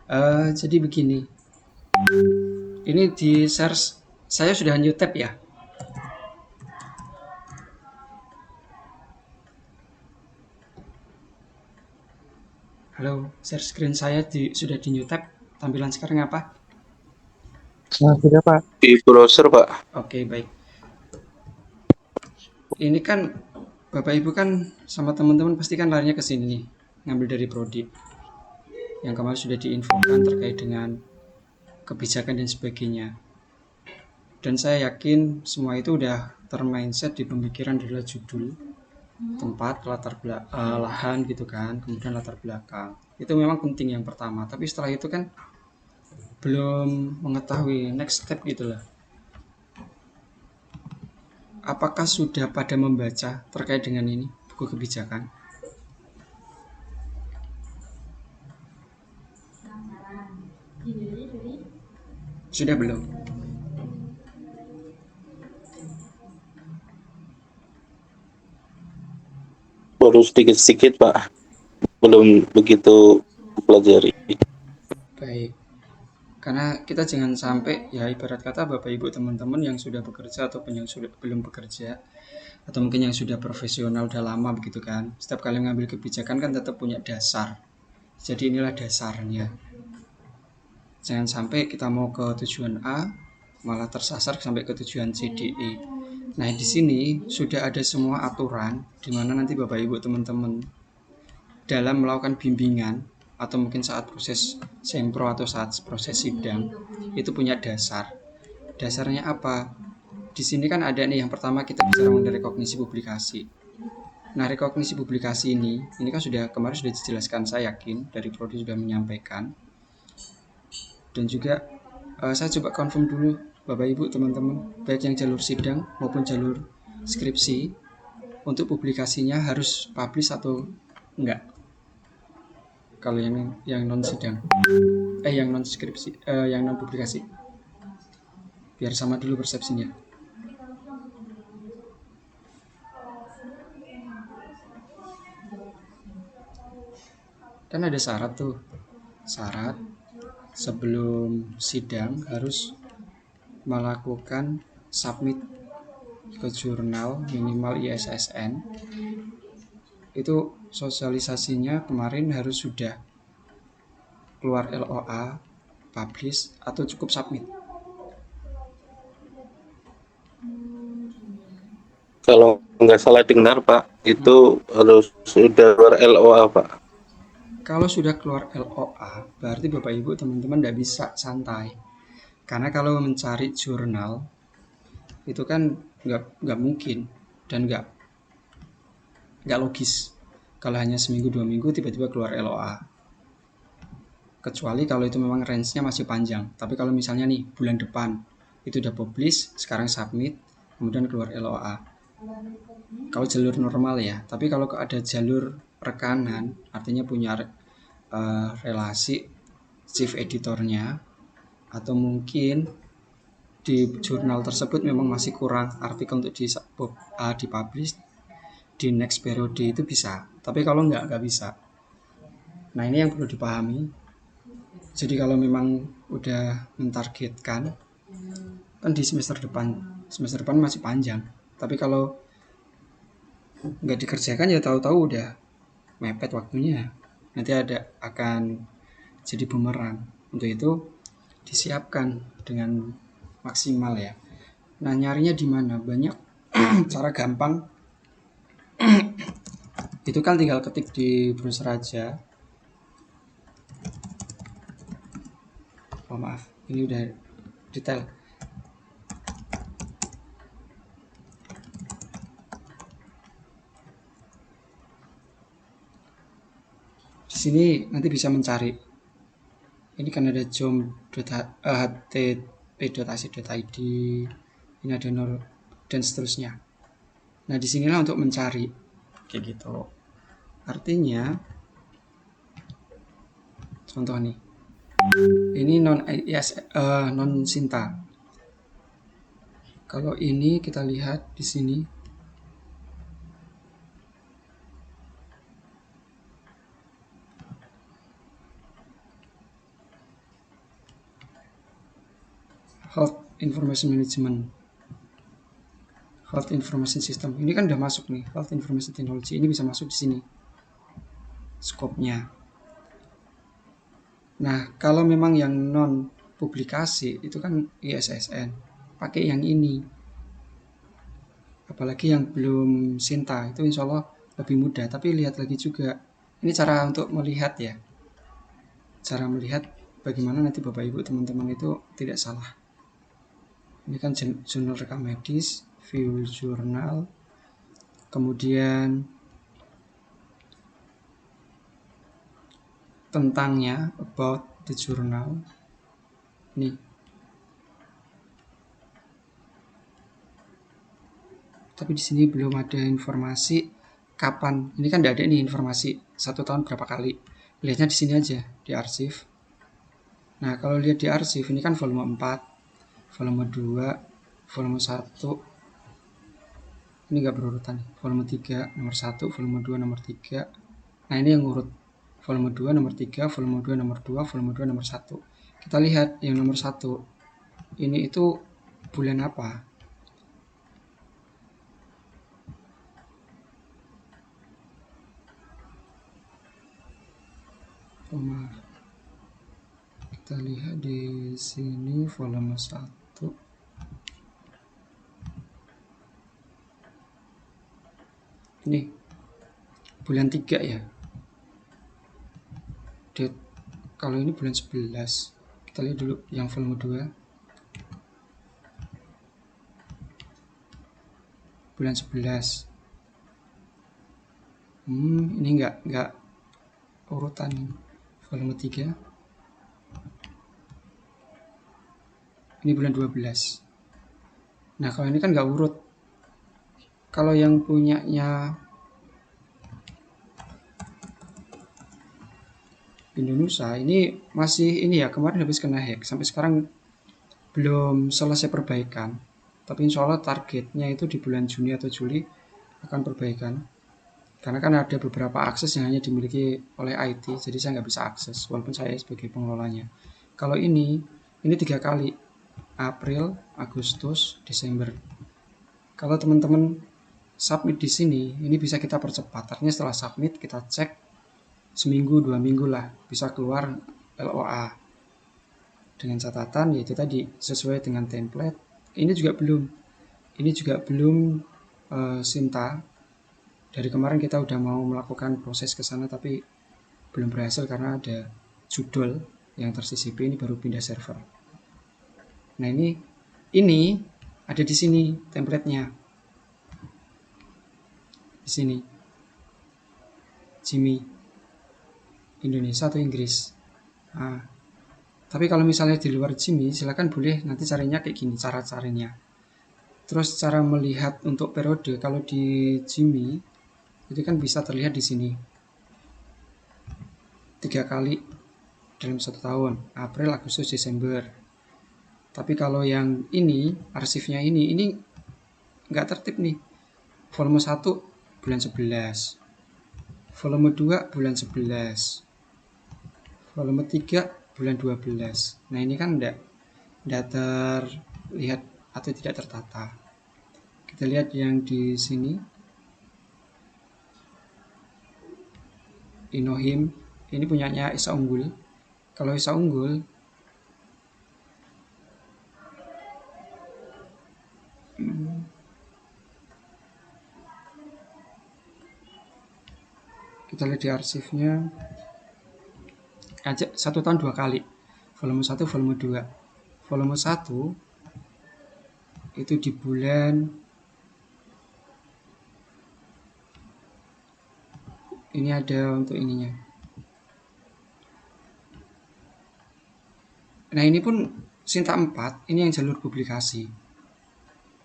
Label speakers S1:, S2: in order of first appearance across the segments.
S1: Jadi begini, ini di share saya sudah new tab ya. Halo, share screen saya sudah di new tab. Tampilan sekarang apa?
S2: Nah, sudah Pak.
S3: Di browser, Pak.
S1: Oke, baik. Ini kan Bapak Ibu kan sama teman-teman pasti kan larinya ke sini nih, ngambil dari prodi yang kemarin sudah diinfokan terkait dengan kebijakan dan sebagainya. Dan saya yakin semua itu udah termindset di pemikiran adalah judul, tempat, lahan gitu kan, kemudian latar belakang. Itu memang penting yang pertama, tapi setelah itu kan belum mengetahui next step gitu lah. Apakah sudah pada membaca terkait dengan ini buku kebijakan? Sudah belum?
S3: Baru sedikit-sedikit, Pak. Belum begitu pelajari.
S1: Baik. Karena kita jangan sampai ya ibarat kata Bapak Ibu teman-teman yang sudah bekerja ataupun yang sudah belum bekerja atau mungkin yang sudah profesional udah lama begitu kan. Setiap kali mengambil kebijakan kan tetap punya dasar. Jadi inilah dasarnya. Jangan sampai kita mau ke tujuan A malah tersasar sampai ke tujuan C, D, E. Nah, di sini sudah ada semua aturan di mana nanti Bapak Ibu teman-teman dalam melakukan bimbingan atau mungkin saat proses sempro atau saat proses sidang itu punya dasar. Dasarnya apa? Di sini kan ada nih yang pertama kita bicara mengenai rekognisi publikasi. Nah, rekognisi publikasi ini kan sudah kemarin sudah dijelaskan, saya yakin dari prodi sudah menyampaikan. Dan juga saya coba confirm dulu Bapak Ibu teman-teman, baik yang jalur sidang maupun jalur skripsi, untuk publikasinya harus publish atau enggak? Kalau yang non sidang, yang non skripsi, yang non publikasi, biar sama dulu persepsinya. Kan ada syarat tuh, syarat sebelum sidang harus melakukan submit ke jurnal minimal ISSN. Itu sosialisasinya kemarin harus sudah keluar LOA, publish, atau cukup submit.
S3: Kalau nggak salah dengar, Pak, itu harus sudah keluar LOA, Pak.
S1: Kalau sudah keluar LOA, berarti Bapak Ibu teman-teman tidak bisa santai. Karena kalau mencari jurnal itu kan nggak mungkin dan nggak logis. Kalau hanya seminggu 2 minggu tiba-tiba keluar LOA. Kecuali kalau itu memang range-nya masih panjang. Tapi kalau misalnya nih bulan depan itu udah publish, sekarang submit, kemudian keluar LOA. Kalau jalur normal ya. Tapi kalau ada jalur rekanan, artinya punya relasi chief editornya, atau mungkin di jurnal tersebut memang masih kurang artikel untuk dipublish di next periode itu bisa. Tapi kalau nggak bisa. Nah, ini yang perlu dipahami. Jadi kalau memang udah mentargetkan kan di semester depan masih panjang. Tapi kalau nggak dikerjakan ya tahu-tahu udah mepet waktunya. Nanti akan jadi bumerang. Untuk itu disiapkan dengan maksimal ya. Nah, nyarinya di mana? Banyak cara gampang. Itu kan tinggal ketik di browser aja. Oh, maaf, ini udah detail. Di sini nanti bisa mencari. Ini kan ada jom.htp.ac.id. Ini ada dan seterusnya. Nah, disinilah untuk mencari kayak gitu. Artinya, contoh nih, ini non Sinta. Kalau ini kita lihat di sini, Health Information Management, Health Information System. Ini kan udah masuk nih, Health Information Technology. Ini bisa masuk di sini skopnya. Nah, kalau memang yang non publikasi itu kan ISSN, pakai yang ini. Apalagi yang belum Sinta, itu insya Allah lebih mudah. Tapi lihat lagi juga, ini cara untuk melihat ya, cara melihat bagaimana nanti Bapak Ibu teman-teman itu tidak salah. Ini kan jurnal rekam medis, view jurnal, kemudian tentangnya, about the journal. Nih, tapi di sini belum ada informasi kapan. Ini kan tidak ada nih informasi 1 tahun berapa kali. Lihatnya di sini aja, di arsip. Nah, kalau lihat di arsip, ini kan volume 4, volume 2, volume 1. Ini nggak berurutan. Volume 3, nomor 1, volume 2, nomor 3. Nah, ini yang urut. Volume 2, nomor 3, volume 2, nomor 2, volume 2, nomor 1. Kita lihat yang nomor 1. Ini itu bulan apa? Kita lihat di sini volume 1. Ini bulan 3 ya. Kalau ini bulan 11. Kita lihat dulu yang volume 2. Bulan 11. Ini enggak urutan. Volume 3. Ini bulan 12. Nah, kalau ini kan enggak urut. Kalau yang punyanya Indonesia ini masih ini ya, kemarin habis kena hack, sampai sekarang belum selesai perbaikan. Tapi insya Allah targetnya itu di bulan Juni atau Juli akan perbaikan. Karena kan ada beberapa akses yang hanya dimiliki oleh IT, jadi saya nggak bisa akses walaupun saya sebagai pengelolanya. Kalau ini 3 kali, April, Agustus, Desember. Kalau teman-teman submit di sini, ini bisa kita percepat. Artinya setelah submit kita cek seminggu 2 minggu lah bisa keluar LOA dengan catatan yaitu tadi sesuai dengan template. Ini juga belum Sinta. Dari kemarin kita udah mau melakukan proses ke sana tapi belum berhasil karena ada judul yang tersisip. Ini baru pindah server. Nah, ini ada di sini template-nya. Di sini Jimmy Indonesia atau Inggris. Nah, tapi kalau misalnya di luar Jimmy, silakan boleh nanti carinya kayak gini cara-caranya. Terus cara melihat untuk periode, kalau di Jimmy itu kan bisa terlihat di sini 3 kali dalam 1 tahun, April, Agustus, Desember. Tapi kalau yang ini arsipnya ini nggak tertib nih. Volume 1 bulan 11, volume 2 bulan 11, volume 3 bulan 12. Nah, ini kan enggak terlihat atau tidak tertata. Kita lihat yang di sini. Inohim, ini punyanya Isa Unggul. Kalau Isa Unggul kita lihat di arsipnya aja 1 tahun 2 kali, volume 1, volume 2. Volume 1 itu di bulan ini ada untuk ininya. Nah, ini pun Sinta 4, ini yang jalur publikasi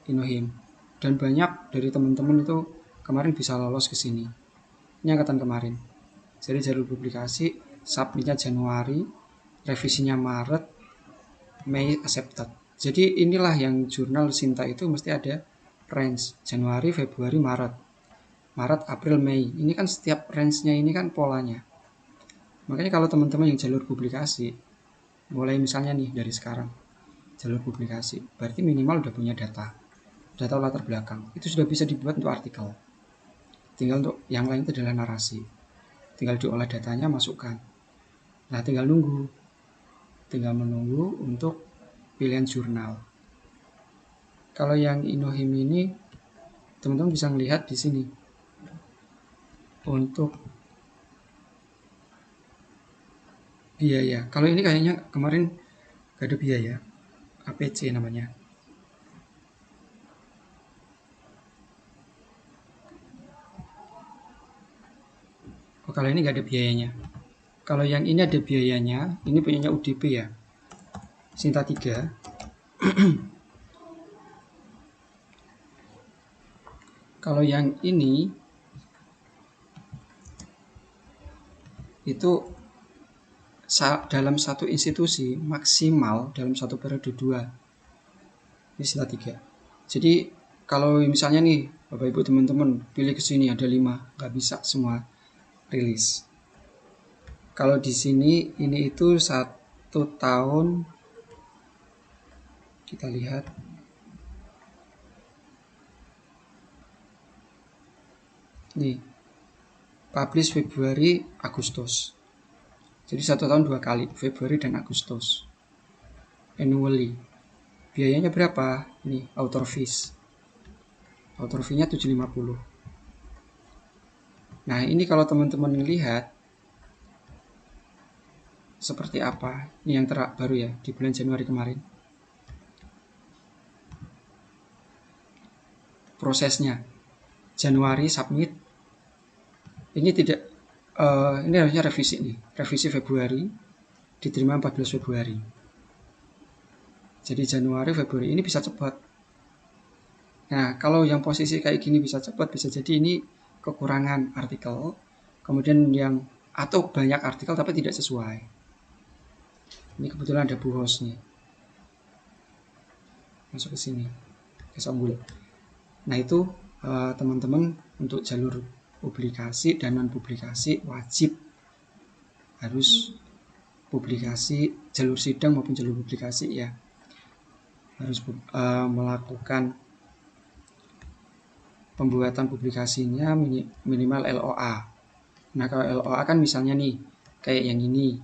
S1: Inohim, dan banyak dari teman-teman itu kemarin bisa lolos ke sini. Ini angkatan kemarin. Jadi jalur publikasi, submitnya Januari, revisinya Maret, Mei accepted. Jadi inilah yang jurnal Sinta itu mesti ada range Januari, Februari, Maret, April, Mei. Ini kan setiap range-nya ini kan polanya. Makanya kalau teman-teman yang jalur publikasi, mulai misalnya nih dari sekarang, jalur publikasi. Berarti minimal udah punya data latar belakang. Itu sudah bisa dibuat untuk artikel. Tinggal untuk yang lain itu adalah narasi. Tinggal diolah datanya, masukkan. Nah, tinggal menunggu untuk pilihan jurnal. Kalau yang Inohim ini, teman-teman bisa melihat di sini. Untuk biaya. Kalau ini kayaknya kemarin gak ada biaya. APC namanya. Oh, kalau ini gak ada biayanya. Kalau yang ini ada biayanya, ini punyanya UDP ya. Sinta 3. Kalau yang ini itu dalam satu institusi maksimal dalam satu periode 2. Ini Sinta 3. Jadi kalau misalnya nih Bapak Ibu teman-teman pilih ke sini ada 5, nggak bisa semua rilis. Kalau di sini ini itu 1 tahun, kita lihat nih, publish Februari Agustus. Jadi 1 tahun 2 kali, Februari dan Agustus. Annually. Biayanya berapa? Ini author fees. Author fee-nya 750. Nah, ini kalau teman-teman lihat seperti apa? Ini yang baru ya di bulan Januari kemarin. Prosesnya. Januari submit. Ini tidak ini harusnya revisi nih. Revisi Februari diterima 14 Februari. Jadi Januari, Februari ini bisa cepat. Nah, kalau yang posisi kayak gini bisa cepat, bisa jadi ini kekurangan artikel. Kemudian yang atau banyak artikel tapi tidak sesuai. Ini kebetulan ada Bu Host nih. Masuk ke sini. Ke Sambul. Nah, itu teman-teman untuk jalur publikasi dan non publikasi wajib harus publikasi jalur sidang maupun jalur publikasi ya. Harus melakukan pembuatan publikasinya minimal LOA. Nah, kalau LOA kan misalnya nih kayak yang ini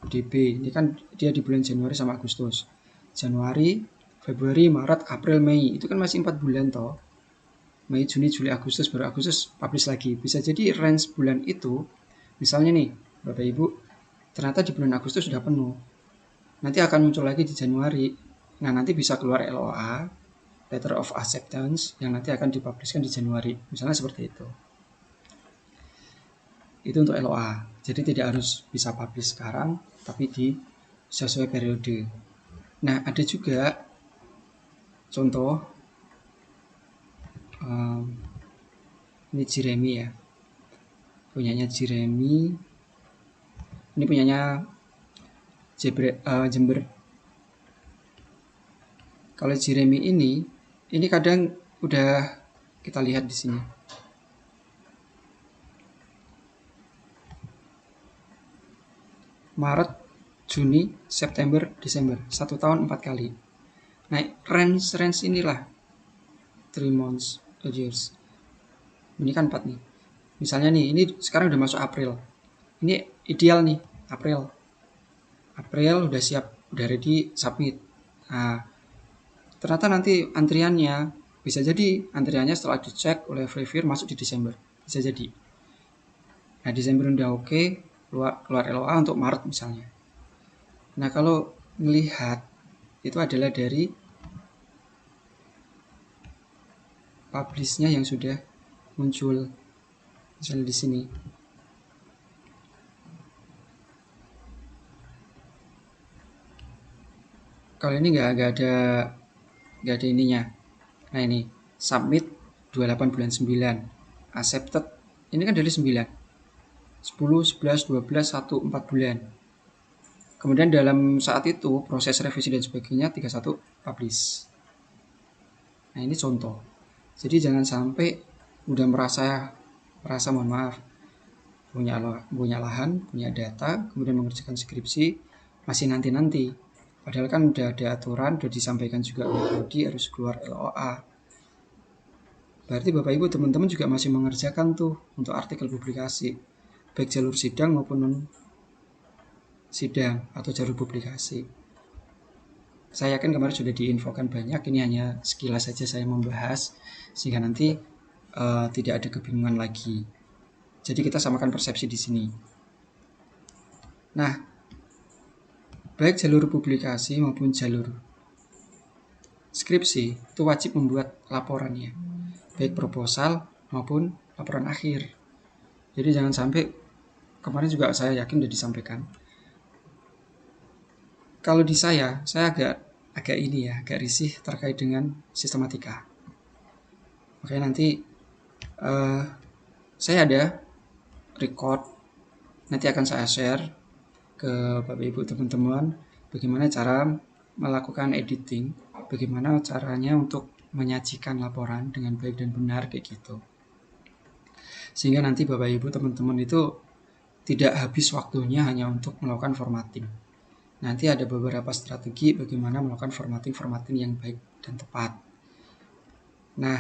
S1: UDP, ini kan dia di bulan Januari sama Agustus. Januari, Februari, Maret, April, Mei, itu kan masih 4 bulan toh. Mei, Juni, Juli, Agustus, baru Agustus publish lagi. Bisa jadi range bulan itu, misalnya nih Bapak Ibu, ternyata di bulan Agustus sudah penuh. Nanti akan muncul lagi di Januari. Nah, nanti bisa keluar LOA, Letter of Acceptance, yang nanti akan dipublishkan di Januari. Misalnya seperti itu. Itu untuk LOA. Jadi tidak harus bisa publish sekarang, tapi di sesuai periode. Nah, ada juga contoh ini Jeremy ya, punyanya Jeremy, ini punyanya Jember. Kalau Jeremy ini kadang udah kita lihat di sini. Maret, Juni, September, Desember, 1 tahun 4 kali. Nah, range inilah 3 months, years. Ini kan 4 nih. Misalnya nih, ini sekarang udah masuk April. Ini ideal nih, April. April udah siap, udah ready submit. Nah, ternyata nanti antriannya bisa jadi antriannya setelah dicek oleh reviewer masuk di Desember. Bisa jadi. Nah, Desember udah oke, keluar LOA untuk Maret misalnya. Nah, kalau melihat itu adalah dari publish-nya yang sudah muncul, misalnya di sini. Kalau ini nggak ada ininya. Nah, ini submit 28 bulan 9, accepted ini kan dari 9, 10, 11, 12, 1, 4 bulan. Kemudian dalam saat itu proses revisi dan sebagainya 31 publish. Nah, ini contoh. Jadi jangan sampai udah merasa mohon maaf punya lahan, punya data, kemudian mengerjakan skripsi masih nanti. Padahal kan udah ada aturan, udah disampaikan juga oleh Prodi harus keluar LOA. Berarti Bapak Ibu teman-teman juga masih mengerjakan tuh untuk artikel publikasi, baik jalur sidang maupun non sidang atau jalur publikasi. Saya yakin kemarin sudah diinfokan banyak, ini hanya sekilas saja saya membahas sehingga nanti tidak ada kebingungan lagi. Jadi kita samakan persepsi di sini. Nah, baik jalur publikasi maupun jalur skripsi itu wajib membuat laporannya, baik proposal maupun laporan akhir. Jadi jangan sampai, kemarin juga saya yakin sudah disampaikan. Kalau di saya agak risih terkait dengan sistematika. Makanya nanti saya ada record, nanti akan saya share ke Bapak Ibu teman-teman bagaimana cara melakukan editing, bagaimana caranya untuk menyajikan laporan dengan baik dan benar kayak gitu. Sehingga nanti Bapak Ibu teman-teman itu tidak habis waktunya hanya untuk melakukan formatting. Nanti ada beberapa strategi bagaimana melakukan formatting yang baik dan tepat. Nah,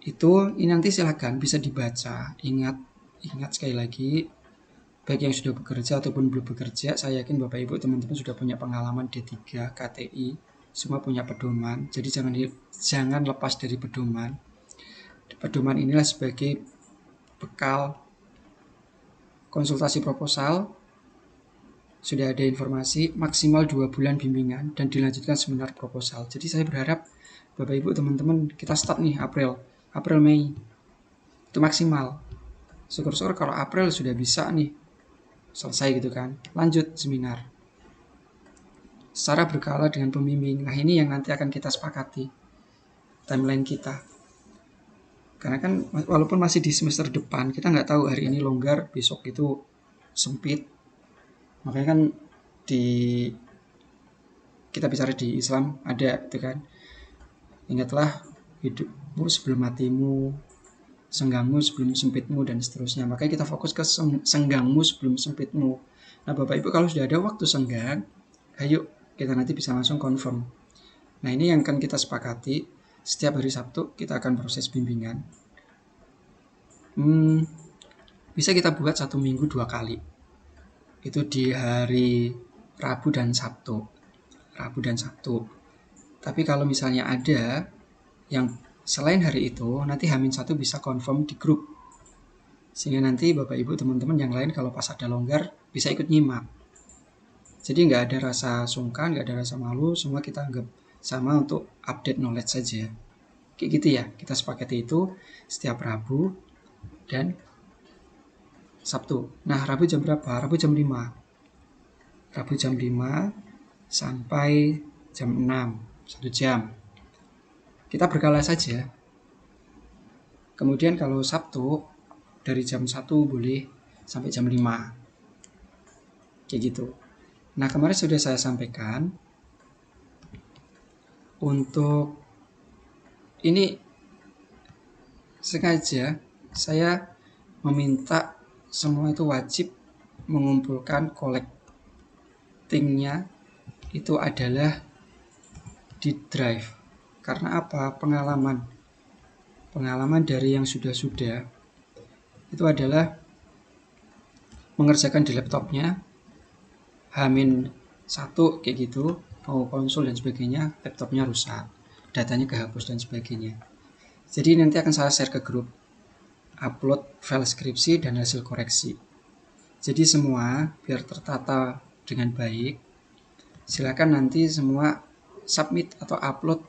S1: ini nanti silakan bisa dibaca. Ingat sekali lagi, baik yang sudah bekerja ataupun belum bekerja, saya yakin Bapak Ibu teman-teman sudah punya pengalaman D3, KTI, semua punya pedoman. Jadi jangan lepas dari pedoman. Pedoman inilah sebagai bekal konsultasi proposal. Sudah ada informasi maksimal 2 bulan bimbingan dan dilanjutkan seminar proposal. Jadi saya berharap Bapak Ibu teman-teman kita start nih April Mei itu maksimal. Syukur-syukur kalau April sudah bisa nih selesai gitu kan, lanjut seminar secara berkala dengan pembimbing. Nah ini yang nanti akan kita sepakati timeline kita, karena kan walaupun masih di semester depan, kita nggak tahu hari ini longgar, besok itu sempit. Makanya kan kita bicara di Islam ada itu kan, ingatlah hidupmu sebelum matimu, senggangmu sebelum sempitmu, dan seterusnya. Makanya kita fokus ke senggangmu sebelum sempitmu. Nah Bapak Ibu kalau sudah ada waktu senggang, ayo kita nanti bisa langsung confirm. Nah ini yang akan kita sepakati. Setiap hari Sabtu kita akan proses bimbingan. Bisa kita buat 1 minggu 2 kali. Itu di hari Rabu dan Sabtu. Tapi kalau misalnya ada yang selain hari itu, nanti H-1 bisa confirm di grup. Sehingga nanti Bapak Ibu teman-teman yang lain kalau pas ada longgar bisa ikut nyimak. Jadi nggak ada rasa sungkan, nggak ada rasa malu, semua kita anggap sama untuk update knowledge saja. Kayak gitu ya, kita sepakati itu setiap Rabu dan Sabtu. Nah, Rabu jam berapa? Rabu jam 5. Rabu jam 5 sampai jam 6, 1 jam. Kita berkala saja. Kemudian kalau Sabtu dari jam 1 boleh sampai jam 5. Kayak gitu. Nah, kemarin sudah saya sampaikan untuk ini sengaja saya meminta semua itu wajib mengumpulkan collectingnya itu adalah di drive. Karena apa? Pengalaman dari yang sudah itu adalah mengerjakan di laptopnya H-1 kayak gitu, mau konsul dan sebagainya, laptopnya rusak, datanya kehapus dan sebagainya. Jadi nanti akan saya share ke grup, upload file skripsi dan hasil koreksi. Jadi semua biar tertata dengan baik. Silakan nanti semua submit atau upload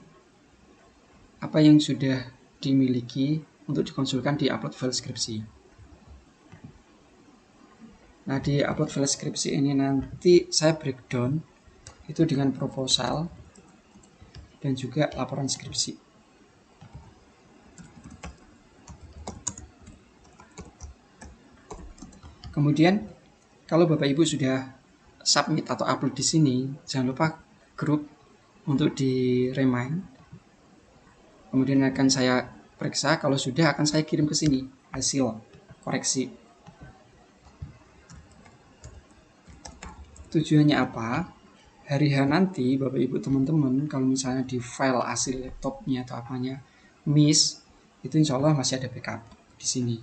S1: apa yang sudah dimiliki untuk dikonsulkan di upload file skripsi. Nah di upload file skripsi ini nanti saya breakdown itu dengan proposal dan juga laporan skripsi. Kemudian kalau Bapak Ibu sudah submit atau upload di sini, jangan lupa grup untuk di remind. Kemudian akan saya periksa, kalau sudah akan saya kirim ke sini hasil koreksi. Tujuannya apa? hari H nanti Bapak Ibu teman-teman kalau misalnya di file asli laptopnya atau apanya miss, itu insya Allah masih ada backup di sini.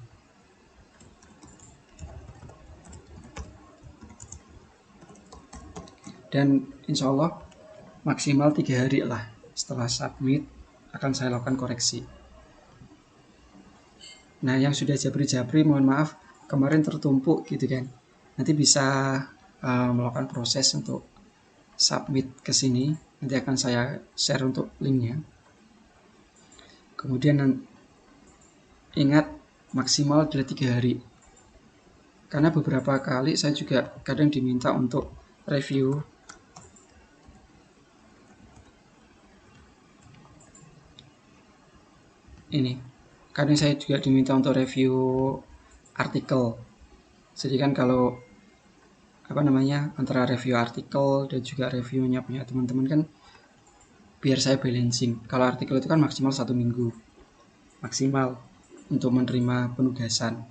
S1: Dan insya Allah maksimal 3 hari lah setelah submit akan saya lakukan koreksi. Nah, yang sudah japri-japri mohon maaf kemarin tertumpuk gitu kan. Nanti bisa melakukan proses untuk submit ke sini. Nanti akan saya share untuk linknya. Kemudian ingat maksimal adalah 3 hari. Karena beberapa kali saya juga kadang diminta untuk review ini. Kadang saya juga diminta untuk review artikel. Jadi kan kalau antara review artikel dan juga reviewnya punya teman-teman kan biar saya balancing. Kalau artikel itu kan maksimal 1 minggu maksimal untuk menerima penugasan.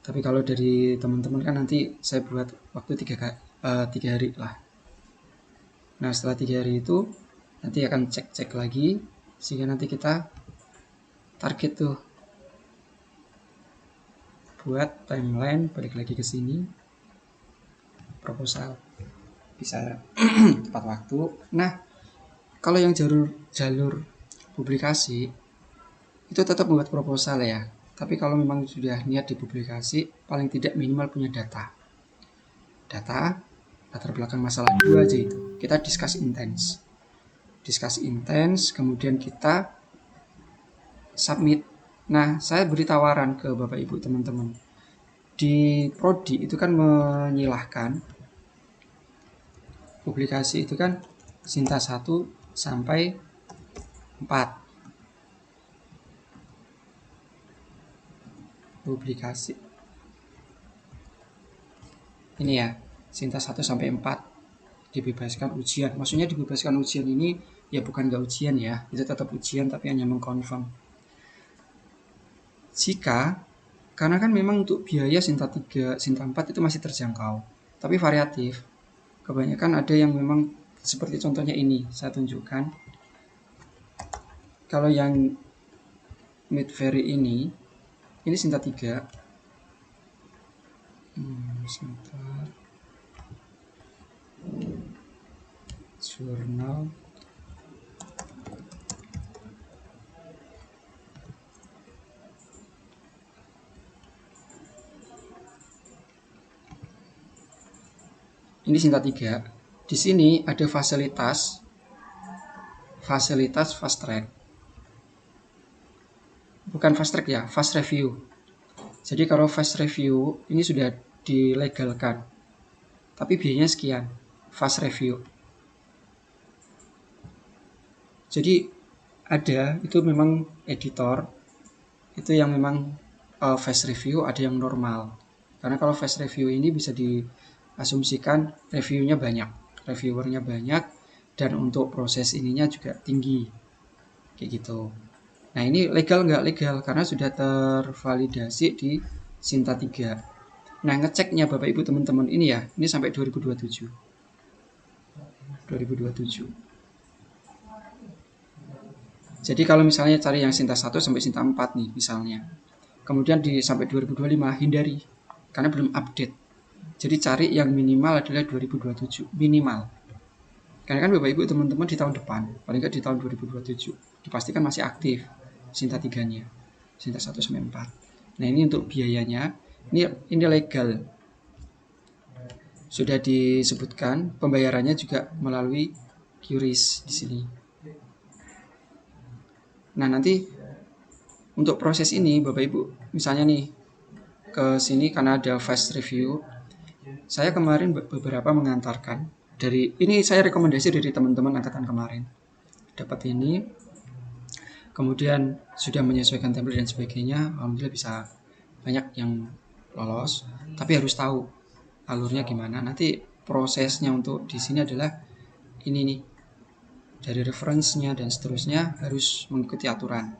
S1: Tapi kalau dari teman-teman kan nanti saya buat waktu 3 hari lah. Nah, setelah 3 hari itu nanti akan cek lagi sehingga nanti kita target tuh buat timeline, balik lagi ke sini, proposal bisa tepat waktu. Nah, kalau yang jalur publikasi itu tetap membuat proposal ya. Tapi kalau memang sudah niat dipublikasi, paling tidak minimal punya data, latar belakang masalah 2 aja itu. Kita discuss intens, kemudian kita submit. Nah, saya beri tawaran ke Bapak Ibu teman-teman. Di prodi itu kan menyilahkan publikasi itu kan Sinta 1 sampai 4. Publikasi. Ini ya, Sinta 1 sampai 4 dibebaskan ujian. Maksudnya dibebaskan ujian ini ya bukan nggak ujian ya, itu tetap ujian tapi hanya mengkonfirm. Karena kan memang untuk biaya Sinta 3, Sinta 4 itu masih terjangkau, tapi variatif. Kebanyakan ada yang memang seperti contohnya ini, saya tunjukkan. Kalau yang mid-very ini Sinta 3. Sebentar. Jurnal. Ini Sinta 3. Di sini ada fasilitas fast track. Bukan fast track ya, fast review. Jadi kalau fast review ini sudah dilegalkan. Tapi biayanya sekian, fast review. Jadi ada itu memang editor itu yang memang fast review, ada yang normal. Karena kalau fast review ini bisa diasumsikan reviewnya banyak, reviewernya banyak, dan untuk proses ininya juga tinggi, kayak gitu. Nah, ini legal nggak legal karena sudah tervalidasi di Sinta 3. Nah, ngeceknya Bapak Ibu teman-teman ini ya, ini sampai 2027. Jadi kalau misalnya cari yang Sinta 1 sampai Sinta 4 nih misalnya. Kemudian sampai 2025 hindari karena belum update. Jadi cari yang minimal adalah 2027, minimal. Karena kan Bapak Ibu teman-teman di tahun depan, paling nggak di tahun 2027, dipastikan masih aktif Sinta 3-nya, Sinta 1 sampai 4. Nah, ini untuk biayanya, ini legal. Sudah disebutkan pembayarannya juga melalui QRIS di sini. Nah, nanti untuk proses ini Bapak Ibu, misalnya nih ke sini karena ada fast review, saya kemarin beberapa mengantarkan ini saya rekomendasi dari teman-teman angkatan kemarin. Dapat ini, kemudian sudah menyesuaikan template dan sebagainya, alhamdulillah bisa banyak yang lolos, tapi harus tahu alurnya gimana. Nanti prosesnya untuk di sini adalah ini nih, dari referensinya dan seterusnya harus mengikuti aturan.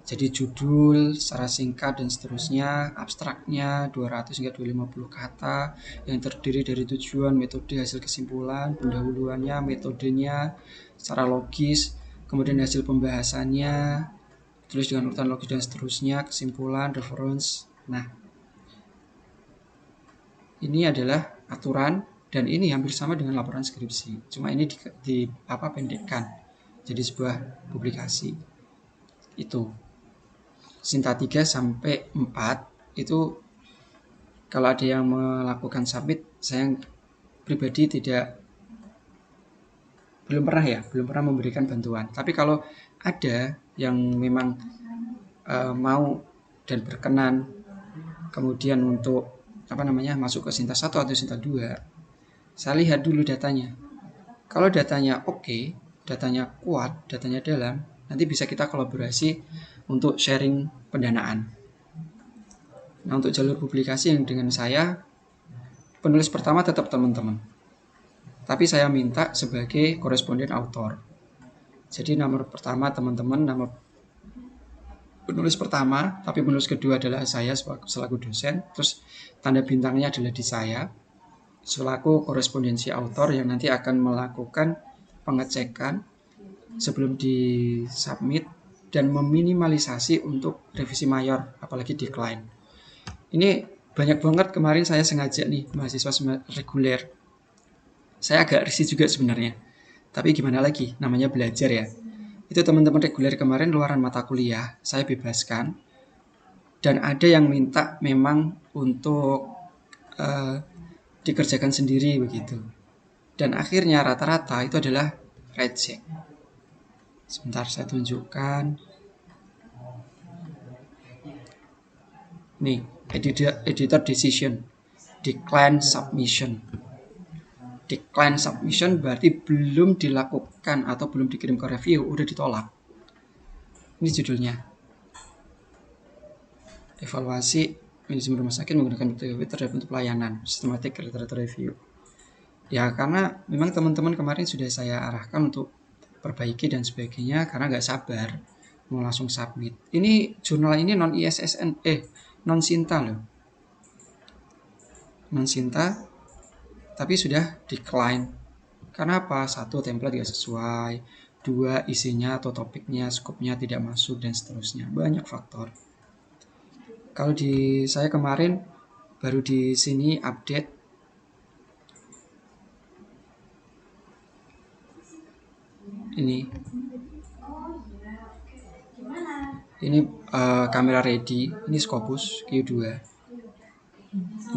S1: Jadi judul secara singkat dan seterusnya, abstraknya 200 hingga 250 kata yang terdiri dari tujuan, metode, hasil kesimpulan, pendahuluannya, metodenya, secara logis, kemudian hasil pembahasannya, tulis dengan urutan logis dan seterusnya, kesimpulan, reference. Nah, ini adalah aturan dan ini hampir sama dengan laporan skripsi. Cuma ini pendekkan jadi sebuah publikasi. Itu. Sinta 3 sampai 4 itu kalau ada yang melakukan submit, saya pribadi belum pernah memberikan bantuan. Tapi kalau ada yang memang mau dan berkenan kemudian untuk masuk ke Sinta 1 atau Sinta 2, saya lihat dulu datanya. Kalau datanya oke, datanya kuat, datanya dalam, nanti bisa kita kolaborasi untuk sharing pendanaan. Nah, untuk jalur publikasi yang dengan saya, penulis pertama tetap teman-teman. Tapi saya minta sebagai koresponden autor. Jadi nomor pertama teman-teman, nama penulis pertama, tapi penulis kedua adalah saya selaku dosen. Terus tanda bintangnya adalah di saya, selaku korespondensi autor yang nanti akan melakukan pengecekan sebelum disubmit dan meminimalisasi untuk revisi mayor, apalagi decline. Ini banyak banget kemarin saya sengaja nih mahasiswa reguler. Saya agak risih juga sebenarnya. Tapi gimana lagi, namanya belajar ya. Itu teman-teman reguler kemarin luaran mata kuliah, saya bebaskan. Dan ada yang minta memang untuk dikerjakan sendiri begitu. Dan akhirnya rata-rata itu adalah reject. Sebentar saya tunjukkan. Nih, editor decision, decline submission. Decline submission berarti belum dilakukan atau belum dikirim ke review, udah ditolak. Ini judulnya. Evaluasi manajemen rumah sakit menggunakan metode terhadap untuk pelayanan, systematic literature review. Ya, karena memang teman-teman kemarin sudah saya arahkan untuk perbaiki dan sebagainya karena nggak sabar mau langsung submit. Ini jurnal ini non ISSN, non Sinta loh. Non Sinta tapi sudah decline. Karena apa? 1, template tidak sesuai. 2, isinya atau topiknya, skopnya tidak masuk dan seterusnya. Banyak faktor. Kalau di saya kemarin baru di sini update ini. Ini kamera ready, ini Scopus Q2.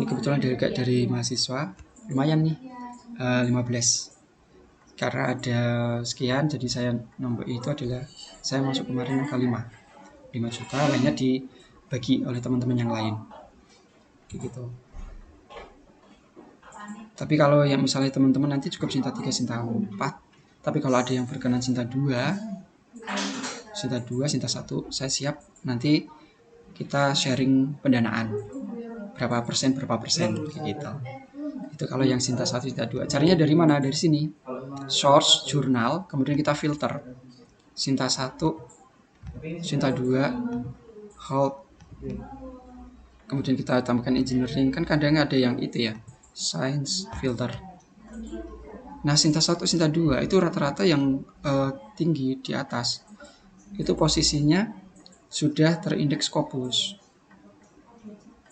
S1: Ini kebetulan dari mahasiswa, lumayan nih, 15. Karena ada sekian, jadi saya nomor itu adalah saya masuk kemarin angka 5 juta, lainnya dibagi oleh teman-teman yang lain. Gitu. Tapi kalau yang misalnya teman-teman nanti cukup Sinta 3, Sinta 4, tapi kalau ada yang berkenan Sinta 2, Sinta 1, saya siap nanti kita sharing pendanaan berapa persen gitu. Itu kalau yang Sinta 1, Sinta 2. Caranya dari mana? Dari sini. Source, jurnal, kemudian kita filter. Sinta 1, Sinta 2, hold. Kemudian kita tambahkan engineering. Kan kadang ada yang itu ya, science, filter. Nah, Sinta 1, Sinta 2 itu rata-rata yang tinggi di atas. Itu posisinya sudah terindeks Scopus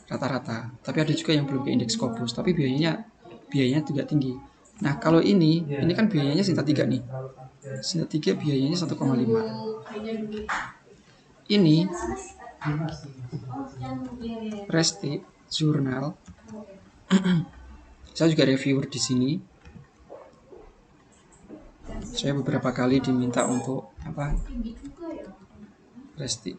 S1: rata-rata, tapi ada juga yang belum ke indeks Scopus, tapi biayanya tidak tinggi. Nah, kalau ini kan biayanya Sinta 3 nih. Sinta 3 biayanya 1,5. Ini Resti jurnal. Saya juga reviewer di sini. Saya beberapa kali diminta untuk Resti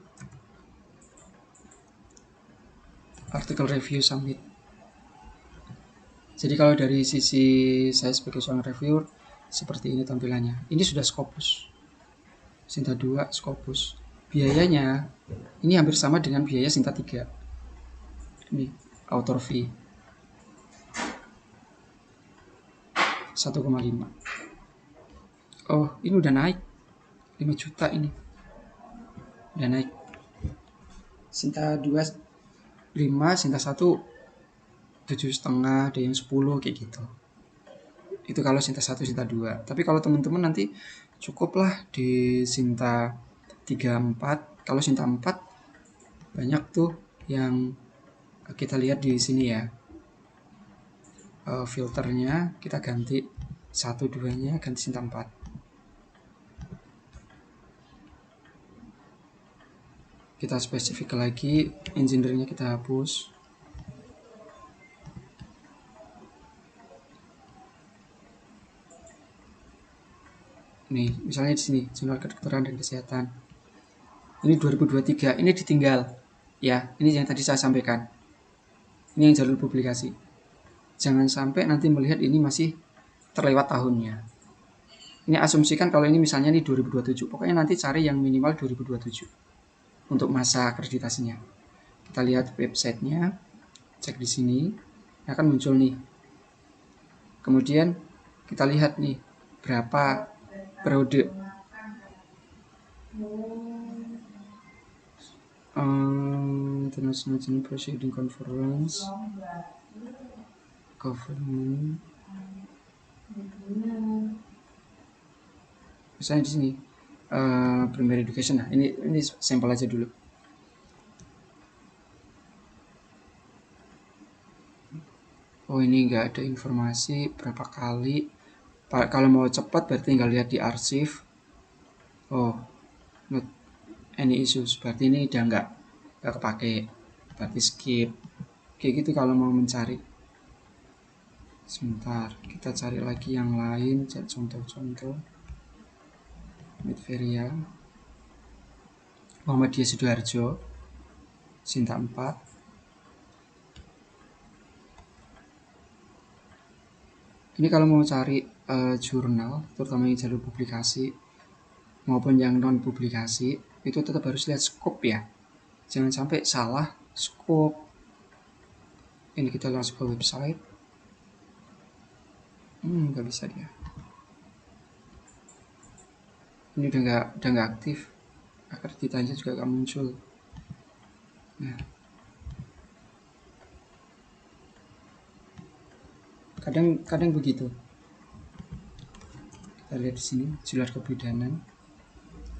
S1: artikel review submit. Jadi kalau dari sisi saya sebagai seorang reviewer seperti ini tampilannya. Ini sudah Scopus. Sinta 2 Scopus. Biayanya ini hampir sama dengan biaya Sinta 3. Ini author fee 1,5. Oh, ini udah naik 5 juta ini. Udah naik. Sinta 2 5, Sinta 1 7,5, ada yang 10 kayak gitu. Itu kalau Sinta 1, Sinta 2. Tapi kalau teman-teman nanti cukuplah di Sinta 3, 4. Kalau Sinta 4 banyak tuh yang kita lihat di sini ya. Filternya kita ganti 1, 2-nya ganti Sinta 4. Kita spesifik lagi, engineer-nya kita hapus. Nih, misalnya di sini, Jurnal Kedokteran dan Kesehatan. Ini 2023, ini ditinggal. Ya, ini yang tadi saya sampaikan. Ini yang jalur publikasi. Jangan sampai nanti melihat ini masih terlewat tahunnya. Ini asumsikan kalau ini misalnya ini 2027. Pokoknya nanti cari yang minimal 2027 untuk masa akreditasinya. Kita lihat websitenya, cek di sini, akan muncul nih. Kemudian kita lihat nih berapa periode. International Journal Proceeding Conference, Government. Misalnya di sini primary education. Nah, ini sampel aja dulu. Oh, ini nggak ada informasi berapa kali. Kalau mau cepat berarti tinggal lihat di arsip. Oh, not any issues. Berarti ini udah nggak kepake. Berarti skip. Kayak gitu kalau mau mencari. Sebentar, kita cari lagi yang lain. Cek contoh-contoh. Midveria, Muhammadiyah Sidoarjo, Sinta 4. Ini kalau mau cari jurnal, terutama yang jalur publikasi maupun yang non publikasi, itu tetap harus lihat scope ya. Jangan sampai salah scope. Ini kita langsung ke website. Nggak bisa dia. Ini udah nggak aktif. Akreditasinya juga nggak muncul. Nah, kadang begitu. Kita lihat di sini, Gelar Kebidanan,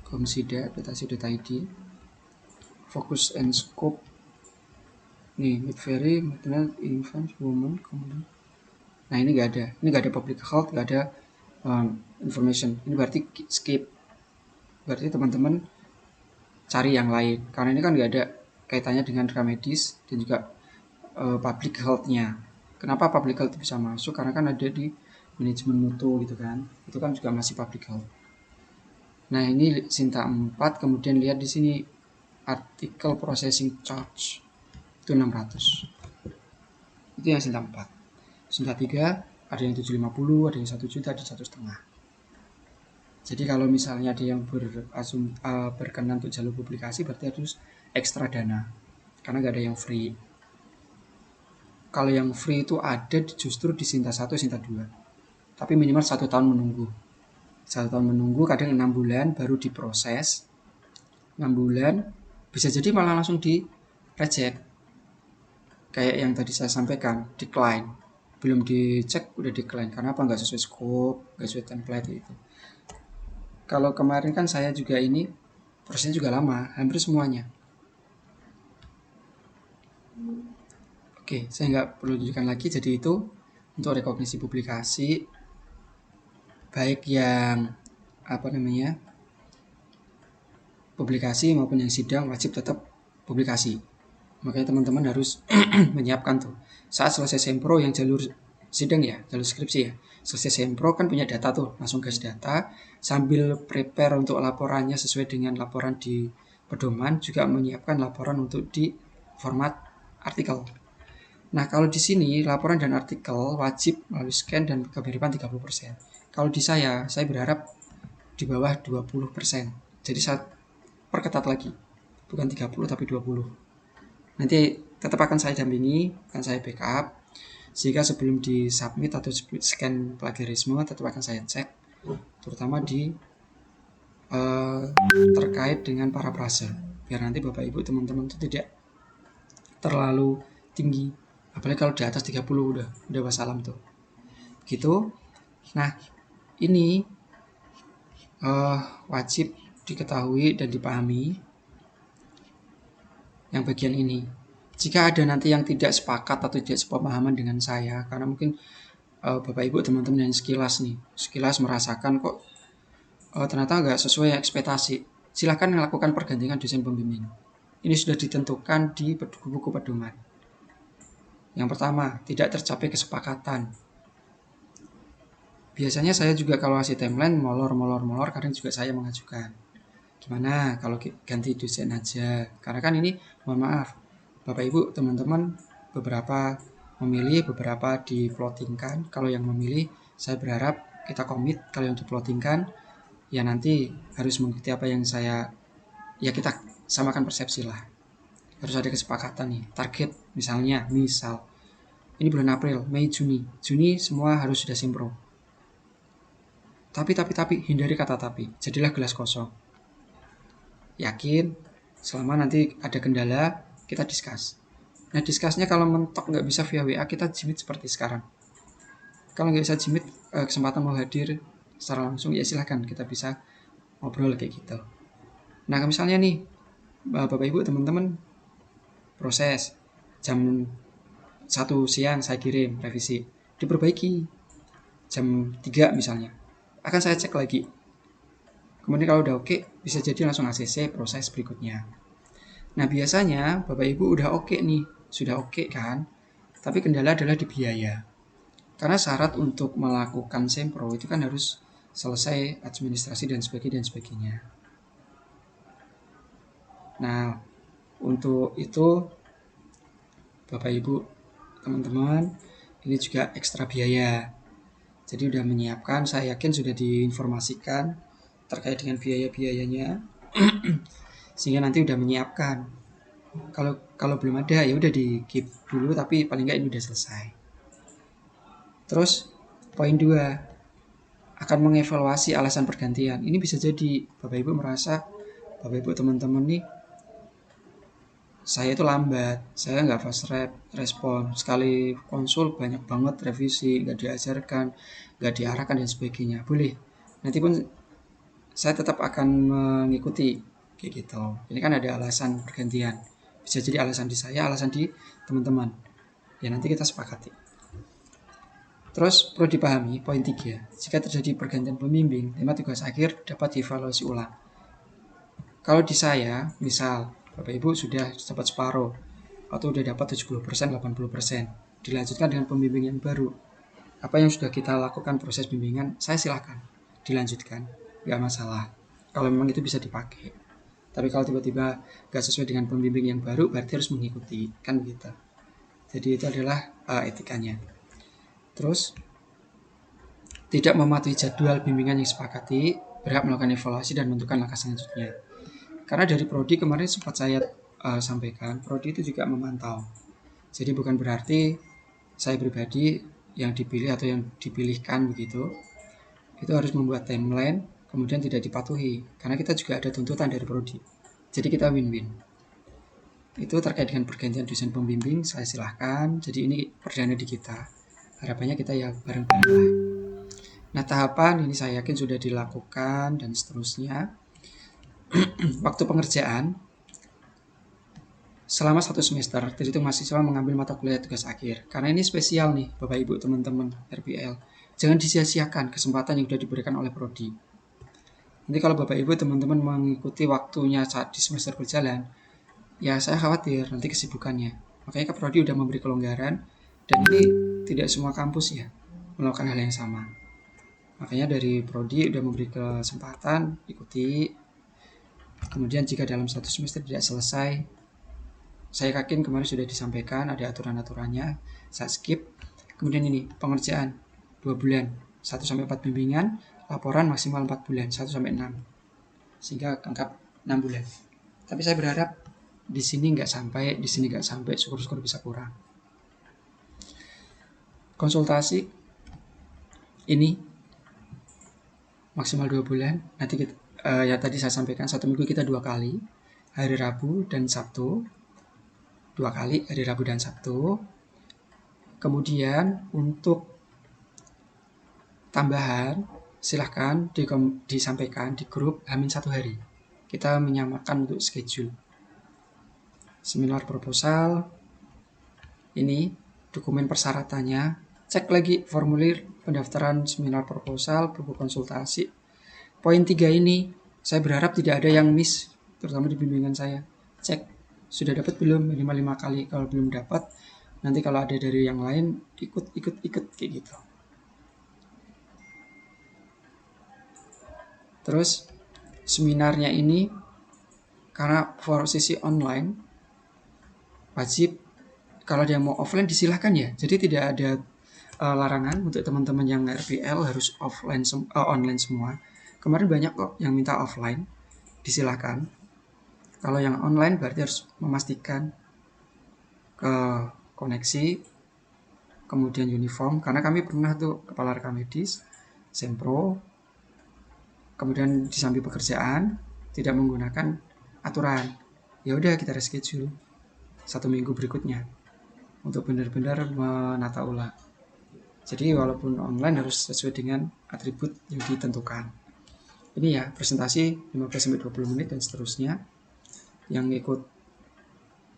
S1: Komsida, Adaptasi.id, Focus and Scope. Nih, Midvery, Maternal, Infant, Woman, kemudian. Nah, ini nggak ada public health, nggak ada information. Ini berarti skip. Berarti teman-teman cari yang lain. Karena ini kan nggak ada kaitannya dengan rekam medis dan juga public health-nya. Kenapa public health bisa masuk? Karena kan ada di manajemen mutu gitu kan. Itu kan juga masih public health. Nah, ini Sinta 4, kemudian lihat di sini artikel processing charge itu 600. Itu yang Sinta 4. Sinta 3 ada yang 750, ada yang 1 juta, ada 1,5. Jadi kalau misalnya ada yang berkenan untuk jalur publikasi berarti harus ekstra dana. Karena nggak ada yang free. Kalau yang free itu ada justru di Sinta 1, Sinta 2. Tapi minimal 1 tahun menunggu. 1 tahun menunggu, kadang 6 bulan baru diproses. 6 bulan, bisa jadi malah langsung di reject. Kayak yang tadi saya sampaikan, decline. Belum dicek, udah decline. Karena apa? Nggak sesuai scope, nggak sesuai template itu. Kalau kemarin kan saya juga ini, prosesnya juga lama, hampir semuanya. Oke, saya nggak perlu tunjukkan lagi, jadi itu untuk rekognisi publikasi, baik yang publikasi maupun yang sidang wajib tetap publikasi. Makanya teman-teman harus menyiapkan tuh. Saat selesai sempro yang jalur sidang ya, jalur skripsi ya. Selesai sempro kan punya data tuh, langsung gas data. Sambil prepare untuk laporannya sesuai dengan laporan di pedoman, juga menyiapkan laporan untuk di format artikel. Nah, kalau di sini laporan dan artikel wajib melalui scan dan kemiripan 30%. Kalau di saya berharap di bawah 20%. Jadi saya perketat lagi. Bukan 30 tapi 20. Nanti tetap akan saya dampingi, akan saya backup. Sehingga sebelum di submit atau scan plagiarisme tetap akan saya cek. Terutama di terkait dengan parafrase. biar nanti Bapak Ibu teman-teman itu tidak terlalu tinggi. Apalagi kalau di atas 30 udah wassalam tuh. Gitu. Nah, ini wajib diketahui dan dipahami yang bagian ini. Jika ada nanti yang tidak sepakat atau tidak sepemahaman dengan saya, karena mungkin Bapak Ibu teman-teman yang sekilas merasakan kok ternyata nggak sesuai ekspektasi, silahkan melakukan pergantian dosen pembimbing. Ini sudah ditentukan di buku pedoman. Yang pertama, tidak tercapai kesepakatan. Biasanya saya juga kalau ngasih timeline molor, kadang juga saya mengajukan. Gimana kalau ganti dosen aja? Karena kan ini, mohon maaf, Bapak Ibu teman-teman beberapa memilih, beberapa di plottingkan. Kalau yang memilih, saya berharap kita komit. Kalau yang di plottingkan, ya nanti harus mengikuti apa yang saya, ya kita samakan persepsi lah. Harus ada kesepakatan nih. Target misal ini bulan April, Mei, Juni semua harus sudah simpro. Tapi hindari kata tapi. Jadilah gelas kosong. Yakin selama nanti ada kendala kita discuss. Nah, discussnya kalau mentok nggak bisa via WA, kita jimit seperti sekarang. Kalau nggak bisa jimit, kesempatan mau hadir secara langsung, ya silahkan kita bisa ngobrol kayak gitu. Nah, misalnya nih Bapak Ibu teman-teman proses jam 1 siang saya kirim revisi, diperbaiki jam 3 misalnya, akan saya cek lagi. Kemudian kalau udah oke, bisa jadi langsung ACC proses berikutnya. Nah, biasanya Bapak Ibu udah oke nih, sudah oke kan, tapi kendala adalah di biaya. Karena syarat untuk melakukan sempro itu kan harus selesai administrasi dan sebagainya. Nah, untuk itu Bapak Ibu teman-teman, ini juga ekstra biaya. Jadi udah menyiapkan, saya yakin sudah diinformasikan terkait dengan biaya-biayanya. Sehingga nanti udah menyiapkan. Kalau belum ada ya udah di keep dulu, tapi paling nggak ini udah selesai. Terus poin 2, akan mengevaluasi alasan pergantian. Ini bisa jadi Bapak Ibu merasa, Bapak Ibu teman-teman nih, saya itu lambat, saya nggak fast respon, sekali konsul banyak banget revisi, nggak diajarkan, nggak diarahkan dan sebagainya. Boleh, nanti pun saya tetap akan mengikuti kayak gitu. Ini kan ada alasan pergantian, bisa jadi alasan di saya, alasan di teman-teman. Ya nanti kita sepakati. Terus perlu dipahami poin 3, jika terjadi pergantian pembimbing, 5 tugas akhir dapat dievaluasi ulang. Kalau di saya, misal Bapak Ibu sudah dapat separuh atau sudah dapat 70%, 80%, dilanjutkan dengan pembimbing yang baru. Apa yang sudah kita lakukan proses bimbingan, saya silahkan dilanjutkan, nggak masalah. Kalau memang itu bisa dipakai. Tapi kalau tiba-tiba nggak sesuai dengan pembimbing yang baru, berarti harus mengikuti, kan gitu. Jadi itu adalah etikanya. Terus, tidak mematuhi jadwal bimbingan yang disepakati, berhak melakukan evaluasi dan menentukan langkah selanjutnya. Karena dari Prodi kemarin sempat saya sampaikan, Prodi itu juga memantau. Jadi bukan berarti saya pribadi yang dipilih atau yang dipilihkan begitu, itu harus membuat timeline, kemudian tidak dipatuhi. Karena kita juga ada tuntutan dari Prodi. Jadi kita win-win. Itu terkait dengan pergantian dosen pembimbing, saya silahkan. Jadi ini perdana di kita. Harapannya kita ya bareng-bareng lah. Nah, tahapan ini saya yakin sudah dilakukan dan seterusnya. Waktu pengerjaan selama 1 semester, terhitung mahasiswa mengambil mata kuliah tugas akhir. Karena ini spesial nih, Bapak Ibu teman-teman RPL. Jangan disia-siakan kesempatan yang sudah diberikan oleh Prodi. Nanti kalau Bapak Ibu teman-teman mengikuti waktunya saat di semester berjalan, ya saya khawatir nanti kesibukannya. Makanya Prodi udah memberi kelonggaran, dan ini tidak semua kampus ya melakukan hal yang sama. Makanya dari Prodi udah memberi kesempatan, ikuti. Kemudian jika dalam 1 semester tidak selesai, saya yakin kemarin sudah disampaikan ada aturan-aturannya, saya skip. Kemudian ini pengerjaan 2 bulan, 1-4 bimbingan, laporan maksimal 4 bulan, 1-6, sehingga angka 6 bulan. Tapi saya berharap di sini nggak sampai, syukur-syukur bisa kurang. Konsultasi ini maksimal 2 bulan. Nanti kita, ya tadi saya sampaikan 1 minggu kita 2 kali. hari Rabu dan Sabtu, 2 kali hari Rabu dan Sabtu. Kemudian untuk tambahan silahkan disampaikan di grup H-1 hari. Kita menyamakan untuk schedule. Seminar proposal, ini dokumen persyaratannya. Cek lagi formulir pendaftaran seminar proposal, buku konsultasi. Poin 3 ini, saya berharap tidak ada yang miss, terutama di bimbingan saya. Cek, sudah dapat belum minimal 5 kali. Kalau belum dapat, nanti kalau ada dari yang lain, ikut kayak gitu. Terus seminarnya ini karena posisi online, wajib kalau dia mau offline disilahkan ya. Jadi tidak ada larangan untuk teman-teman yang RPL harus online semua. Kemarin banyak kok yang minta offline, disilahkan. Kalau yang online berarti harus memastikan ke koneksi, kemudian uniform. Karena kami pernah tuh kepala rekam medis, sempro, kemudian disambi pekerjaan tidak menggunakan aturan. Ya udah kita reschedule 1 minggu berikutnya untuk benar-benar menata ulang. Jadi walaupun online harus sesuai dengan atribut yang ditentukan. Ini ya presentasi 15-20 menit dan seterusnya. Yang ikut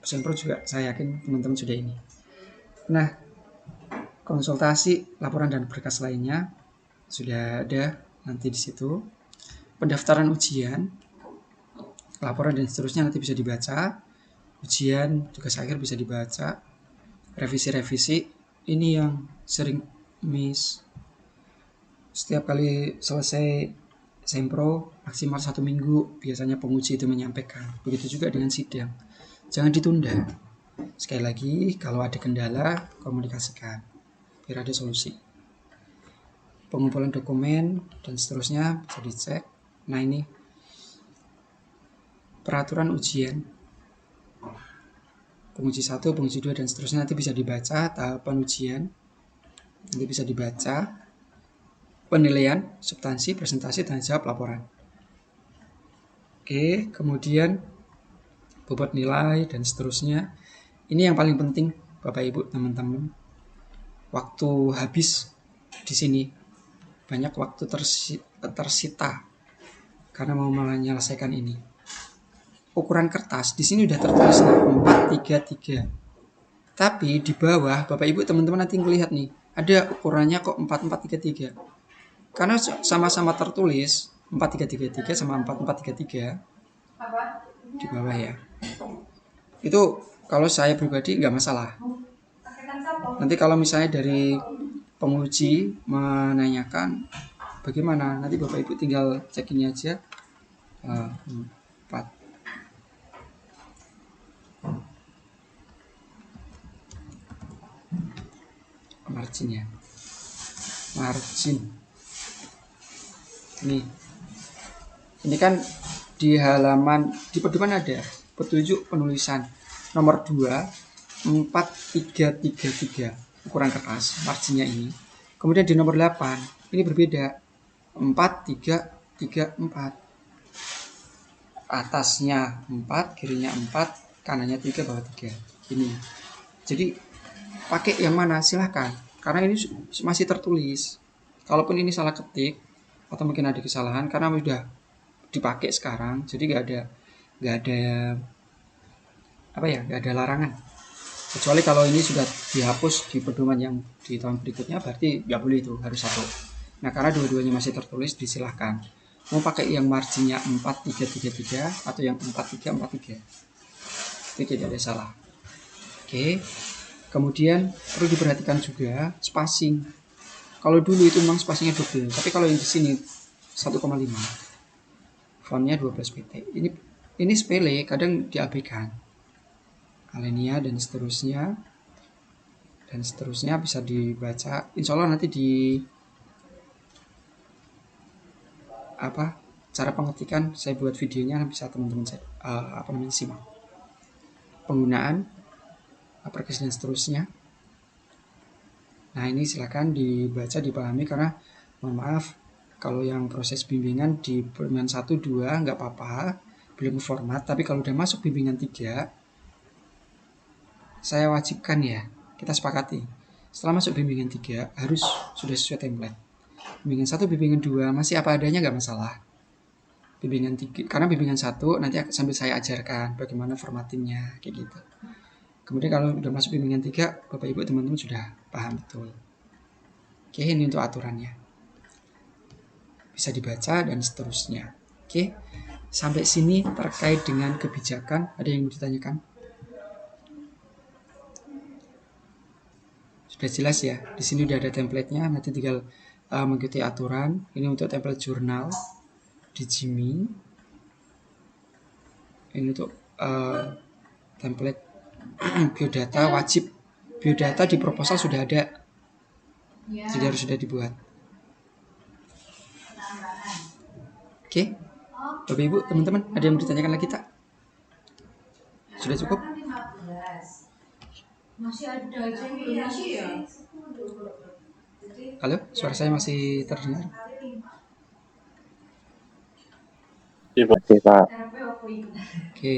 S1: sempro juga saya yakin teman-teman sudah ini. Nah, konsultasi, laporan dan berkas lainnya sudah ada nanti di situ. Pendaftaran ujian, laporan dan seterusnya nanti bisa dibaca. Ujian, tugas akhir bisa dibaca. Revisi-revisi, ini yang sering miss. Setiap kali selesai sempro, maksimal 1 minggu, biasanya penguji itu menyampaikan. Begitu juga dengan sidang. Jangan ditunda. Sekali lagi, kalau ada kendala, komunikasikan. Biar ada solusi. Pengumpulan dokumen dan seterusnya bisa dicek. Nah ini peraturan ujian, penguji 1, penguji 2 dan seterusnya nanti bisa dibaca. Tahapan ujian nanti bisa dibaca. Penilaian, substansi, presentasi, tanya jawab, laporan. Oke, kemudian bobot nilai dan seterusnya. Ini yang paling penting Bapak Ibu teman-teman. Waktu habis di sini banyak waktu tersita karena mau menyelesaikan ini. Ukuran kertas di sini udah tertulis 433. Tapi di bawah Bapak Ibu teman-teman nanti ngelihat nih, ada ukurannya kok 4433. Karena sama-sama tertulis 4333 sama 4433 di bawah ya. Itu kalau saya pribadi nggak masalah. Nanti kalau misalnya dari penguji menanyakan bagaimana, nanti Bapak Ibu tinggal cek ini aja. 4 marginnya, margin ini kan di halaman di pedoman ada petunjuk penulisan nomor 2 4333 ukuran kertas marginnya ini. Kemudian di nomor 8 ini berbeda 4334, atasnya 4, kirinya 4, kanannya 3, bawah 3 ini. Jadi pakai yang mana silahkan, karena ini masih tertulis. Kalaupun ini salah ketik atau mungkin ada kesalahan karena sudah dipakai sekarang, jadi nggak ada larangan. Kecuali kalau ini sudah dihapus di pedoman yang di tahun berikutnya, berarti nggak boleh, itu harus 1. Nah karena dua-duanya masih tertulis, disilahkan mau pakai yang marginnya 4333 atau yang 4343, itu tidak ada salah. Oke. Kemudian perlu diperhatikan juga spacing. Kalau dulu itu memang spacingnya double, tapi kalau yang di sini 1,5, fontnya 12 pt. Ini sepele, kadang diabaikan. Alenia dan seterusnya bisa dibaca. Insya Allah nanti di cara pengetikan saya buat videonya, bisa teman-teman simak. Penggunaan uppercase dan seterusnya. Nah ini silakan dibaca, dipahami, karena mohon maaf kalau yang proses bimbingan di pedoman 1, 2 nggak apa-apa, belum format, tapi kalau udah masuk bimbingan 3, saya wajibkan ya, kita sepakati. Setelah masuk bimbingan 3 harus sudah sesuai template. Bimbingan 1, bimbingan 2 masih apa adanya nggak masalah. Bimbingan 3, karena bimbingan 1 nanti sambil saya ajarkan bagaimana formattingnya kayak gitu. Kemudian kalau udah masuk bimbingan 3, Bapak Ibu teman-teman sudah paham betul. Oke, ini untuk aturannya. Bisa dibaca dan seterusnya. Oke. Sampai sini terkait dengan kebijakan, ada yang mau ditanyakan? Sudah jelas ya. Di sini udah ada template-nya, nanti tinggal mengikuti aturan. Ini untuk template jurnal di Jimmy. Ini untuk template biodata wajib. Biodata di proposal sudah ada. Jadi harus sudah dibuat. Oke. Bapak Ibu, teman-teman, ada yang mau ditanyakan lagi tak? Sudah cukup?
S4: Masih ada aja yang belum masih ya?
S1: Halo, suara saya masih terdengar?
S3: Iya, Pak.
S2: Oke, Pak.
S1: Oke.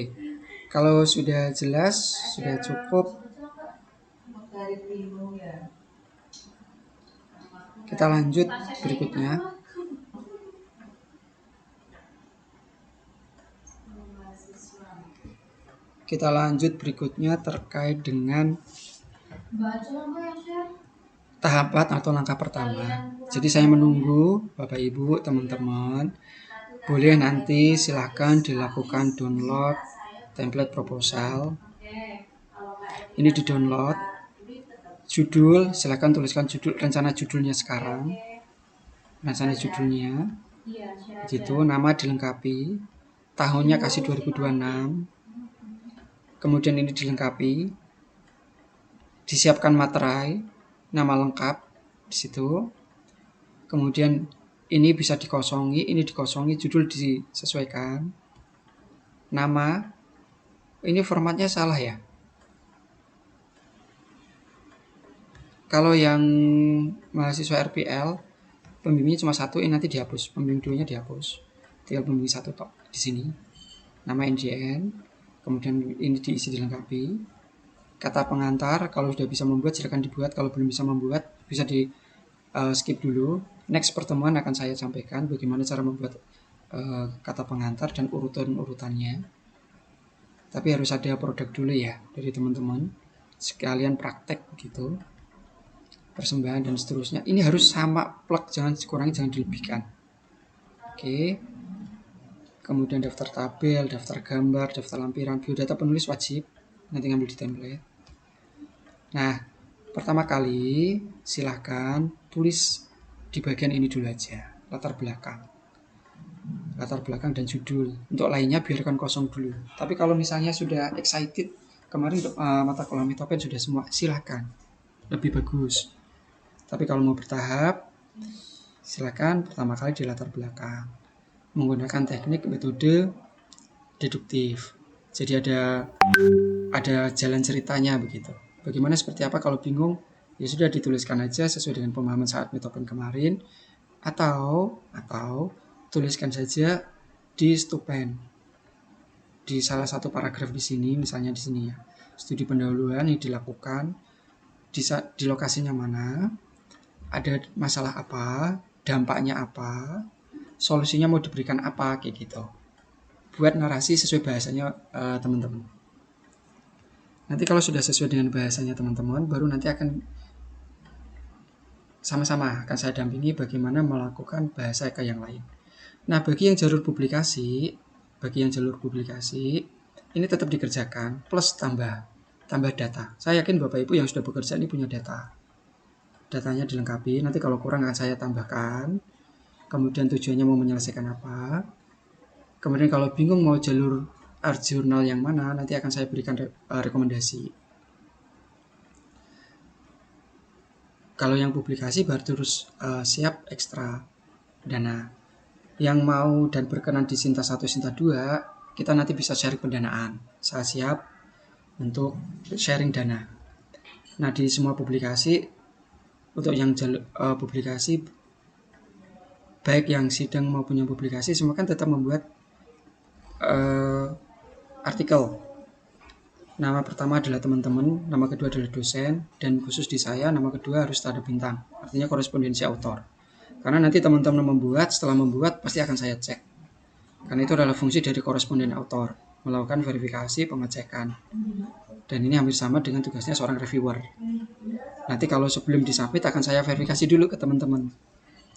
S1: Kalau sudah jelas, sudah cukup, kita lanjut berikutnya. Kita lanjut berikutnya terkait dengan tahapan atau langkah pertama. Jadi saya menunggu Bapak Ibu, teman-teman, boleh nanti silahkan dilakukan download template proposal. Ini di download. Judul, silahkan tuliskan judul, rencana judulnya sekarang. Rencana judulnya. Gitu, nama dilengkapi. Tahunnya kasih 2026. Kemudian ini dilengkapi, disiapkan materai, nama lengkap di situ. Kemudian ini bisa dikosongi, ini dikosongi, judul disesuaikan. Nama, ini formatnya salah ya. Kalau yang mahasiswa RPL, pembimbingnya cuma 1, ini nanti dihapus, pembimbing 2-nya dihapus. Tinggal pembimbing 1 tok di sini. Nama NJN. Kemudian ini diisi dilengkapi. Kata pengantar, kalau sudah bisa membuat silakan dibuat, kalau belum bisa membuat bisa di skip dulu. Next pertemuan akan saya sampaikan bagaimana cara membuat kata pengantar dan urutan-urutannya. Tapi harus ada produk dulu ya dari teman-teman. Sekalian praktek gitu. Persembahan dan seterusnya. Ini harus sama plug, jangan dikurangi, jangan dilebihkan. Oke. Kemudian daftar tabel, daftar gambar, daftar lampiran, biodata penulis wajib, nanti ngambil di template. Nah, pertama kali silahkan tulis di bagian ini dulu aja, latar belakang dan judul. Untuk lainnya biarkan kosong dulu. Tapi kalau misalnya sudah excited, kemarin mata kuliah Mitopen sudah semua, silahkan, lebih bagus. Tapi kalau mau bertahap, silahkan pertama kali di latar belakang. Menggunakan teknik metode deduktif. Jadi ada jalan ceritanya begitu. Bagaimana seperti apa kalau bingung? Ya sudah dituliskan aja sesuai dengan pemahaman saat Mitopen kemarin, atau tuliskan saja di stupen. Di salah satu paragraf di sini, misalnya di sini ya. Studi pendahuluan yang dilakukan di lokasinya mana, ada masalah apa, dampaknya apa, solusinya mau diberikan apa, kayak gitu. Buat narasi sesuai bahasanya teman-teman. Nanti kalau sudah sesuai dengan bahasanya teman-teman, baru nanti akan sama-sama akan saya dampingi bagaimana melakukan bahasa ke yang lain. Nah, bagi yang jalur publikasi, ini tetap dikerjakan plus tambah data. Saya yakin Bapak Ibu yang sudah bekerja ini punya data. Datanya dilengkapi, nanti kalau kurang akan saya tambahkan. Kemudian tujuannya mau menyelesaikan apa. Kemudian kalau bingung mau jalur art journal yang mana, nanti akan saya berikan rekomendasi. Kalau yang publikasi baru terus siap ekstra dana. Yang mau dan berkenan di Sinta 1, Sinta 2, kita nanti bisa sharing pendanaan. Saya siap untuk sharing dana. Nah, di semua publikasi, untuk yang publikasi baik yang sidang maupun yang publikasi, semua kan tetap membuat artikel. Nama pertama adalah teman-teman, nama kedua adalah dosen, dan khusus di saya nama kedua harus tanda bintang, artinya korespondensi autor. Karena nanti teman-teman setelah membuat pasti akan saya cek. Karena itu adalah fungsi dari koresponden autor, melakukan verifikasi, pengecekan. Dan ini hampir sama dengan tugasnya seorang reviewer. Nanti kalau sebelum disubmit akan saya verifikasi dulu ke teman-teman.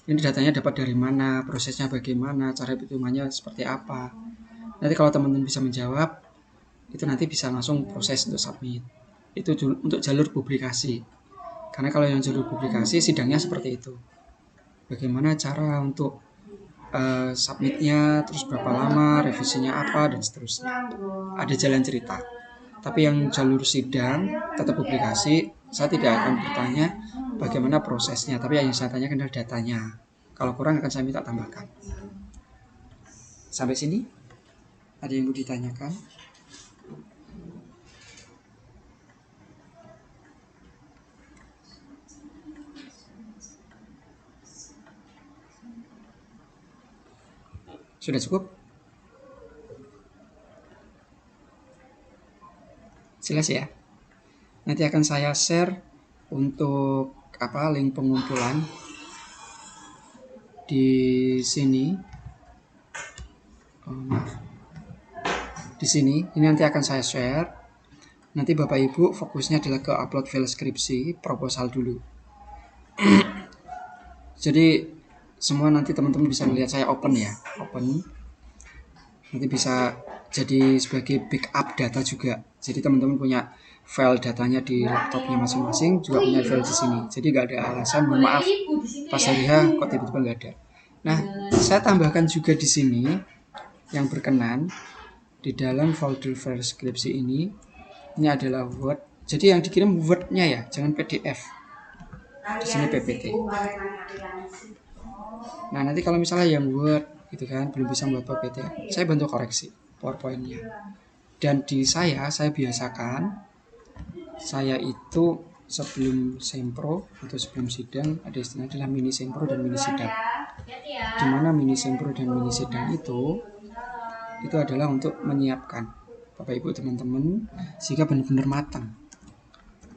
S1: Ini datanya dapat dari mana, prosesnya bagaimana, cara hitungannya seperti apa. Nanti kalau teman-teman bisa menjawab, itu nanti bisa langsung proses untuk submit. Itu untuk jalur publikasi. Karena kalau yang jalur publikasi sidangnya seperti itu. Bagaimana cara untuk submitnya, terus berapa lama, revisinya apa, dan seterusnya. Ada jalan cerita. Tapi yang jalur sidang, tetap publikasi, saya tidak akan bertanya bagaimana prosesnya. Tapi yang saya tanyakan adalah datanya. Kalau kurang akan saya minta tambahkan. Sampai sini, ada yang mau ditanyakan? Sudah cukup? Jelas ya? Nanti akan saya share untuk link pengumpulan di sini. Di sini, ini nanti akan saya share. Nanti Bapak Ibu fokusnya adalah ke upload file skripsi, proposal dulu. Jadi semua nanti teman-teman bisa melihat saya open ya, open. Nanti bisa jadi sebagai backup data juga. Jadi teman-teman punya file datanya di laptopnya masing-masing, juga punya file di sini. Jadi nggak ada alasan, mohon maaf, pas hari H kok tiba-tiba nggak ada. Nah, saya tambahkan juga di sini yang berkenan di dalam folder file skripsi ini adalah Word. Jadi yang dikirim Word-nya ya, jangan PDF. Di sini PPT. Nah, nanti kalau misalnya yang Word gitu kan belum bisa membuat PPT, saya bantu koreksi PowerPoint-nya. Dan di saya biasakan saya itu sebelum sempro atau sebelum sidang ada istilahnya adalah mini sempro dan mini sidang. Di mana mini sempro dan mini sidang itu adalah untuk menyiapkan Bapak Ibu teman-teman sehingga benar-benar matang.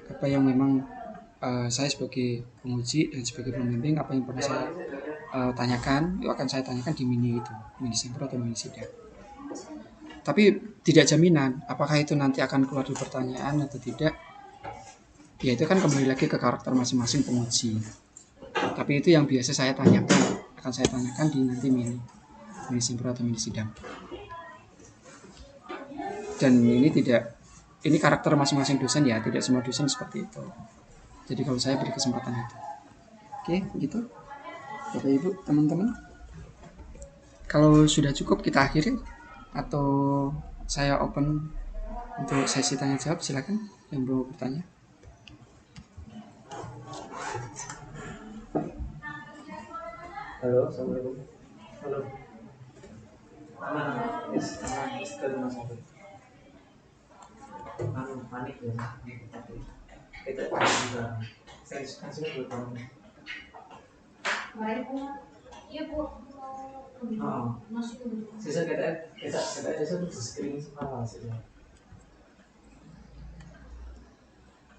S1: Apa yang memang saya sebagai penguji dan sebagai pembimbing, apa yang pernah saya tanyakan, itu akan saya tanyakan di mini sempro atau mini sidang. Tapi tidak jaminan apakah itu nanti akan keluar di pertanyaan atau tidak. Ya itu kan kembali lagi ke karakter masing-masing penguji. Tapi itu yang biasa saya tanyakan, akan saya tanyakan di nanti mini sempro atau mini sidang. Dan ini karakter masing-masing dosen ya, tidak semua dosen seperti itu. Jadi kalau saya beri kesempatan itu. Oke, begitu. Bapak Ibu, teman-teman. Kalau sudah cukup kita akhiri atau saya open untuk sesi tanya jawab, silakan yang mau bertanya.
S5: Halo, assalamualaikum. Halo. Panik ya. Kita juga. Saya sudah buat kamu.
S4: Iya Bu.
S5: Sisa kita tuh screening semua hasilnya.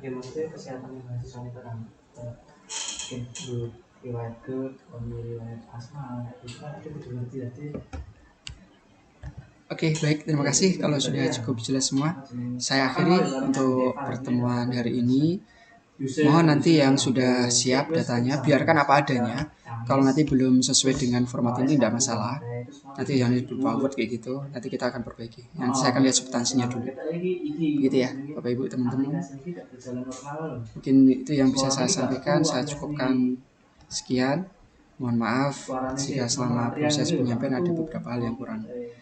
S5: Ya maksudnya kesehatan mahasiswa itu kan mungkin dulu riwayat riwayat asma itu kan itu ngerti jadi.
S1: Oke, baik. Terima kasih kalau sudah cukup jelas semua. Saya akhiri untuk pertemuan hari ini. Mohon nanti yang sudah siap datanya, biarkan apa adanya. Kalau nanti belum sesuai dengan format ini tidak masalah. Nanti jangan lupa Word kayak gitu. Nanti kita akan perbaiki. Nanti saya akan lihat substansinya dulu. Begitu ya, Bapak Ibu teman-teman. Mungkin itu yang bisa saya sampaikan. Saya cukupkan sekian. Mohon maaf jika selama proses penyampaian ada beberapa hal yang kurang